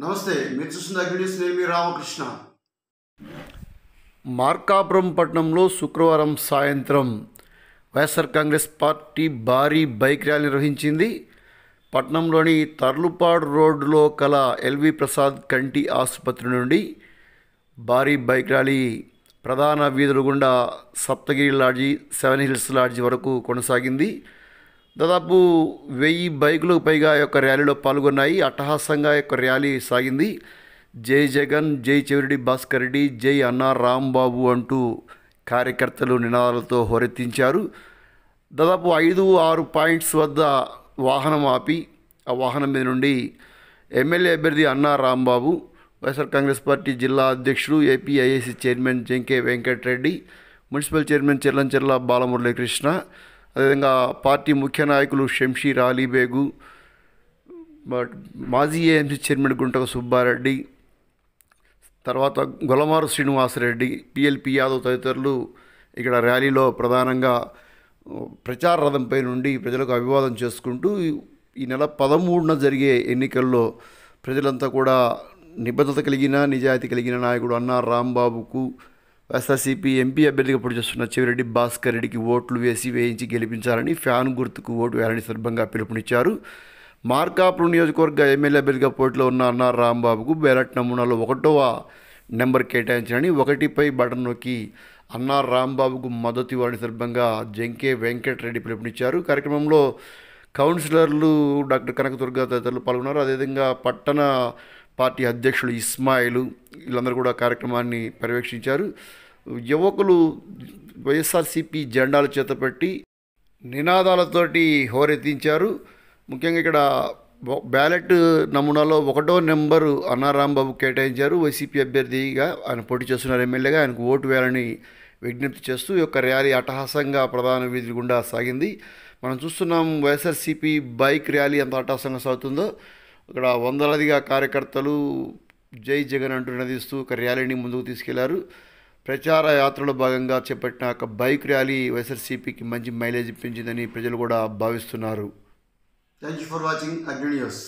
నమస్తే, మీరు చూస్తున్న అగ్నిస్ నేను మీ రామకృష్ణ. మార్కాపురం పట్టణంలో శుక్రవారం సాయంత్రం వైఎస్ఆర్ కాంగ్రెస్ పార్టీ భారీ బైక్ ర్యాలీ నిర్వహించింది. పట్టణంలోని తర్లుపాడు రోడ్డులో కల ఎల్వి ప్రసాద్ కంటి ఆసుపత్రి నుండి భారీ బైక్ ర్యాలీ ప్రధాన వీధుల గుండా Saptagiri lodge, seven hills lodge వరకు కొనసాగింది. దాదాపు 1000 బైకులకు పైగా యొక్క ర్యాలీలో పాల్గొన్నాయి. అట్టహాసంగా యొక్క ర్యాలీ సాగింది. జై జగన్, జై చెవిరెడ్డి భాస్కర్ రెడ్డి, జై అన్నా రాంబాబు అంటూ కార్యకర్తలు నినాదాలతో హోరెత్తించారు. దాదాపు 5-6 పాయింట్స్ వద్ద వాహనం ఆపి ఆ వాహనం మీద నుండి ఎమ్మెల్యే అభ్యర్థి అన్నా రాంబాబు, వైఎస్ఆర్ కాంగ్రెస్ పార్టీ జిల్లా అధ్యక్షుడు, ఏపీఐఏసీ చైర్మన్ జంకే వెంకటరెడ్డి, మున్సిపల్ చైర్మన్ చెల్లంచెర్ల బాలమురళీకృష్ణ, అదేవిధంగా పార్టీ ముఖ్య నాయకులు షంషీర్ అలీబేగు, మాజీ ఏఎంసీ చైర్మన్ గుంటక సుబ్బారెడ్డి, తర్వాత గొలమారు శ్రీనివాసరెడ్డి, పిఎల్పి యాదవ్ తదితరులు ఇక్కడ ర్యాలీలో ప్రధానంగా ప్రచార రథంపై నుండి ప్రజలకు అభివాదం చేసుకుంటూ ఈ నెల 13న జరిగే ఎన్నికల్లో ప్రజలంతా కూడా నిబద్ధత కలిగిన, నిజాయితీ కలిగిన నాయకుడు అన్నా రాంబాబుకు, వైఎస్ఆర్సీపీ ఎంపీ అభ్యర్థిగా పోటీ చేస్తున్న చెవిరెడ్డి భాస్కర్ రెడ్డికి ఓట్లు వేయించి గెలిపించాలని ఫ్యాన్ గుర్తుకు ఓటు వేయాలని సందర్భంగా పిలుపునిచ్చారు. మార్కాపురం నియోజకవర్గ ఎమ్మెల్యే అభ్యర్థిగా పోటీలో ఉన్న అన్నా రాంబాబుకు బ్యాలెట్ నమూనాలో 1వ నెంబర్ కేటాయించాలని 1పై బటన్ నొక్కి అన్నా రాంబాబుకు మద్దతు ఇవ్వాలని సందర్భంగా జంకే వెంకటరెడ్డి పిలుపునిచ్చారు. కార్యక్రమంలో కౌన్సిలర్లు డాక్టర్ కనకదుర్గ తదితరులు పాల్గొన్నారు. అదేవిధంగా పట్టణ పార్టీ అధ్యక్షులు ఇస్మాయిలు, వీళ్ళందరూ కూడా కార్యక్రమాన్ని పర్యవేక్షించారు. యువకులు వైఎస్ఆర్సీపీ జెండాలు చేతపెట్టి నినాదాలతోటి హోరెత్తించారు. ముఖ్యంగా ఇక్కడ బ్యాలెట్ నమూనాలో 1వ నెంబరు అన్నా రాంబాబు కేటాయించారు. వైసీపీ అభ్యర్థిగా ఆయన పోటీ చేస్తున్నారు, ఎమ్మెల్యేగా ఆయనకు ఓటు వేయాలని విజ్ఞప్తి చేస్తూ ఈ యొక్క ర్యాలీ అట్టహాసంగా ప్రధాన వీధి గుండా సాగింది. మనం చూస్తున్నాం వైఎస్ఆర్సీపీ బైక్ ర్యాలీ ఎంత అట్టహాసంగా సాగుతుందో. ఇక్కడ వందలాదిగా కార్యకర్తలు జై జగన్ అంటూ నినదిస్తూ ఒక ర్యాలీని ముందుకు తీసుకెళ్లారు. ప్రచార యాత్రలో భాగంగా చేపట్టిన ఒక బైక్ ర్యాలీ వైఎస్ఆర్సీపీకి మంచి మైలేజ్ ఇప్పించిందని ప్రజలు కూడా భావిస్తున్నారు. థ్యాంక్ యూ ఫర్ వాచింగ్ అగ్ని న్యూస్.